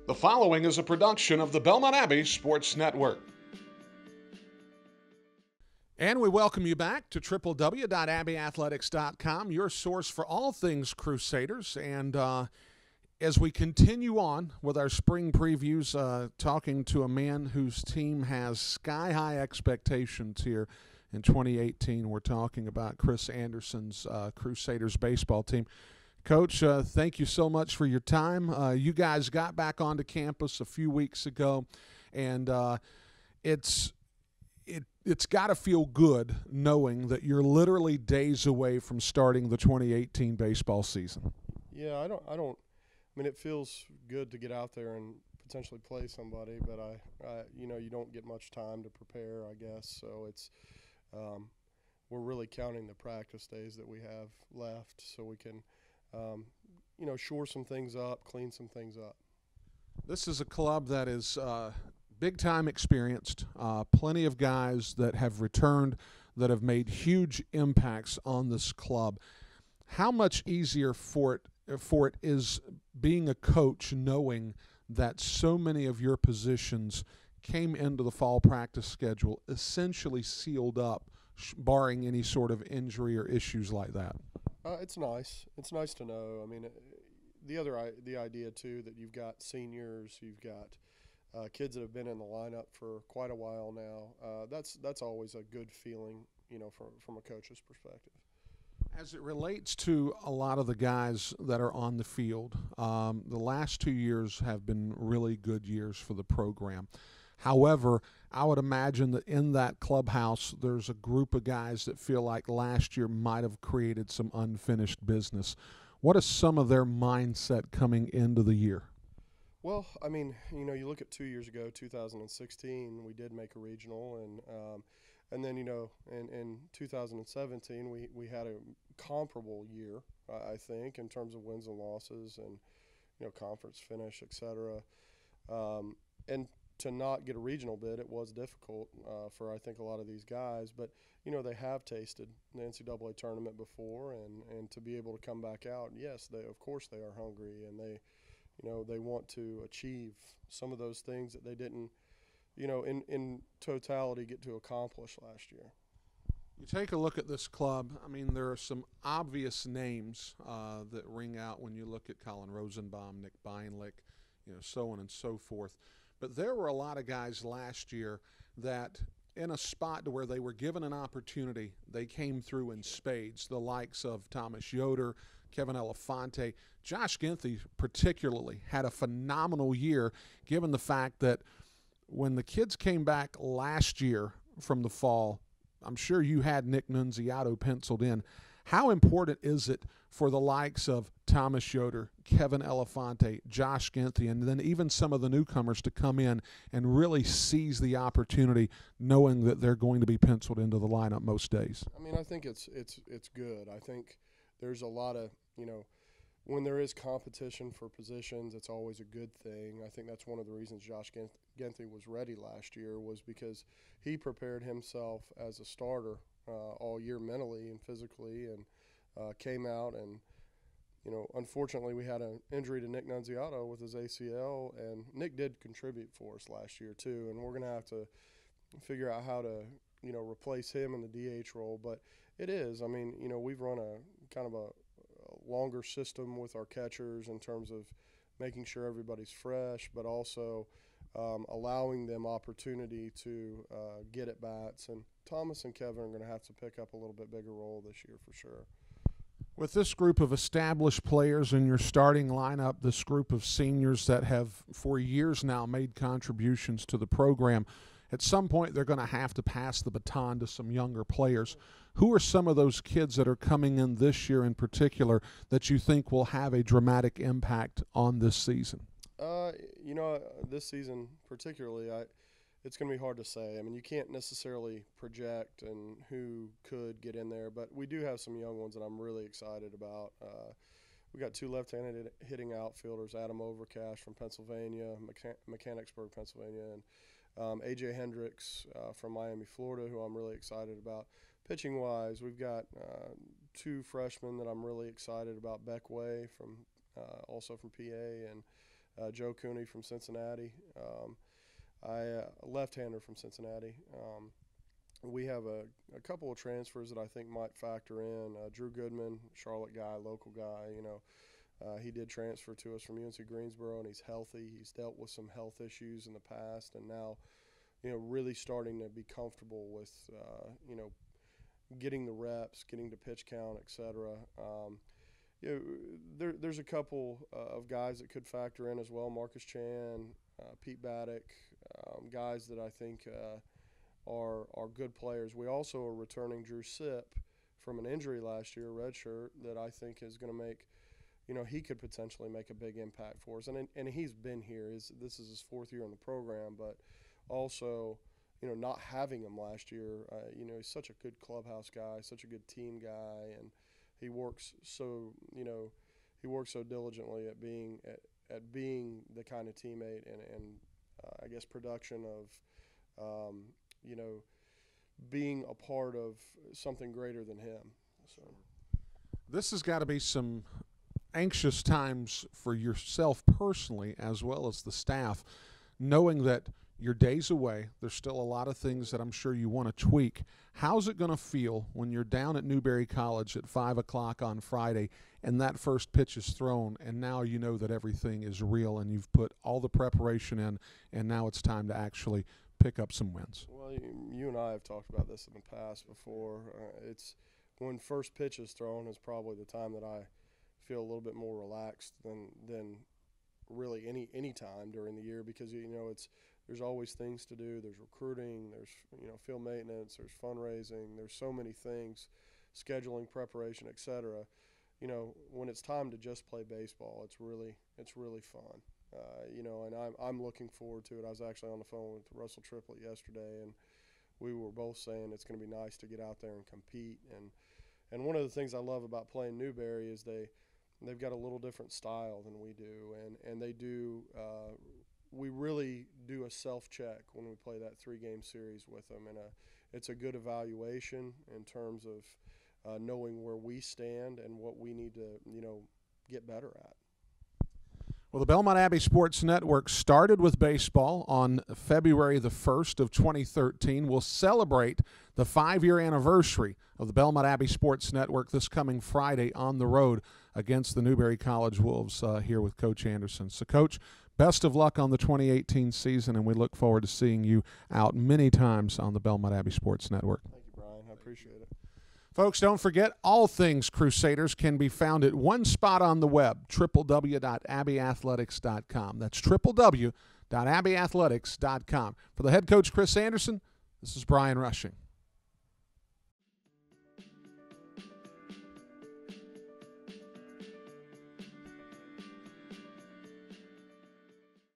The following is a production of the Belmont Abbey Sports Network. And we welcome you back to www.abbeyathletics.com, your source for all things Crusaders. And as we continue on with our spring previews, talking to a man whose team has sky-high expectations here in 2018, we're talking about Chris Anderson's Crusaders baseball team. Coach, thank you so much for your time. You guys got back onto campus a few weeks ago, and it's got to feel good knowing that you're literally days away from starting the 2018 baseball season. Yeah, I mean, it feels good to get out there and potentially play somebody, but you don't get much time to prepare, I guess. So it's we're really counting the practice days that we have left, so we can shore some things up, clean some things up. This is a club that is big time experienced, plenty of guys that have returned that have made huge impacts on this club. How much easier for it is being a coach knowing that so many of your positions came into the fall practice schedule essentially sealed up, barring any sort of injury or issues like that? It's nice. It's nice to know. I mean, the idea too that you've got seniors, you've got kids that have been in the lineup for quite a while now. That's always a good feeling, from a coach's perspective. As it relates to a lot of the guys that are on the field, the last 2 years have been really good years for the program. However, I would imagine that in that clubhouse, there's a group of guys that feel like last year might have created some unfinished business. What is some of their mindset coming into the year? Well, I mean, you look at 2 years ago, 2016, we did make a regional, and then, in 2017, we had a comparable year, I think, in terms of wins and losses and, conference finish, et cetera. And to not get a regional bid, it was difficult for, I think, a lot of these guys. But, they have tasted the NCAA tournament before, and to be able to come back out, yes, of course they are hungry, and they want to achieve some of those things that they didn't, in totality get to accomplish last year. You take a look at this club. I mean, there are some obvious names that ring out when you look at Colin Rosenbaum, Nick Beinlich, so on and so forth. But there were a lot of guys last year that in a spot to where they were given an opportunity, they came through in spades, the likes of Thomas Yoder, Kevin Elefante. Josh Ginthy particularly had a phenomenal year, given the fact that when the kids came back last year from the fall, I'm sure you had Nick Nunziato penciled in. How important is it for the likes of Thomas Yoder, Kevin Elefante, Josh Ginthy, and then even some of the newcomers to come in and really seize the opportunity, knowing that they're going to be penciled into the lineup most days? I mean, I think it's good. I think there's a lot of, when there is competition for positions, it's always a good thing. I think that's one of the reasons Josh Ginthy was ready last year, was because he prepared himself as a starter all year mentally and physically, and came out and, unfortunately we had an injury to Nick Nunziato with his ACL, and Nick did contribute for us last year too, and we're going to have to figure out how to, replace him in the DH role. But it is, I mean, we've run a kind of a longer system with our catchers in terms of making sure everybody's fresh, but also allowing them opportunity to get at bats. And Thomas and Kevin are going to have to pick up a little bit bigger role this year for sure. With this group of established players in your starting lineup, this group of seniors that have for years now made contributions to the program, at some point they're going to have to pass the baton to some younger players. Who are some of those kids that are coming in this year in particular that you think will have a dramatic impact on this season? This season particularly, it's going to be hard to say. I mean, you can't necessarily project and who could get in there, but we do have some young ones that I'm really excited about. We got two left-handed hitting outfielders, Adam Overcash from Pennsylvania, Mechanicsburg, Pennsylvania, and A.J. Hendricks from Miami, Florida, who I'm really excited about. Pitching-wise, we've got two freshmen that I'm really excited about, Beck Way from also from PA, and Joe Cooney from Cincinnati. Left-hander from Cincinnati. We have a couple of transfers that I think might factor in. Drew Goodman, Charlotte guy, local guy. He did transfer to us from UNC Greensboro, and he's healthy. He's dealt with some health issues in the past, and now, really starting to be comfortable with, getting the reps, getting to pitch count, etc. There's a couple of guys that could factor in as well. Marcus Chan, Pete Baddock, guys that I think are good players. We also are returning Drew Sipp from an injury last year, redshirt, that I think is going to make, he could potentially make a big impact for us. And he's been here. This is his 4th year in the program, but also, not having him last year, he's such a good clubhouse guy, such a good team guy, and he works so, diligently at being the kind of teammate and I guess production of, being a part of something greater than him. So this has got to be some anxious times for yourself personally as well as the staff, knowing that your day's away. There's still a lot of things that I'm sure you want to tweak. How's it going to feel when you're down at Newberry College at 5 o'clock on Friday and that first pitch is thrown, and now you know that everything is real and you've put all the preparation in, and now it's time to actually pick up some wins? Well, you and I have talked about this in the past before. It's when first pitch is thrown is probably the time that I feel a little bit more relaxed than really any time during the year, because there's always things to do. There's recruiting, there's field maintenance, there's fundraising, there's so many things, scheduling, preparation, etc. When it's time to just play baseball, it's really fun. And I'm looking forward to it. I was actually on the phone with Russell Triplett yesterday, and we were both saying it's going to be nice to get out there and compete. And one of the things I love about playing Newberry is they've got a little different style than we do, and they do. We really do a self-check when we play that 3-game series with them, and it's a good evaluation in terms of knowing where we stand and what we need to get better at. Well, the Belmont Abbey Sports Network started with baseball on February the 1st of 2013. We'll celebrate the 5-year anniversary of the Belmont Abbey Sports Network this coming Friday on the road against the Newberry College Wolves here with Coach Anderson. So, Coach, best of luck on the 2018 season, and we look forward to seeing you out many times on the Belmont Abbey Sports Network. Thank you, Brian. I appreciate it. Folks, don't forget, all things Crusaders can be found at one spot on the web, www.abbeyathletics.com. That's www.abbeyathletics.com. For the head coach, Chris Anderson, this is Brian Rushing.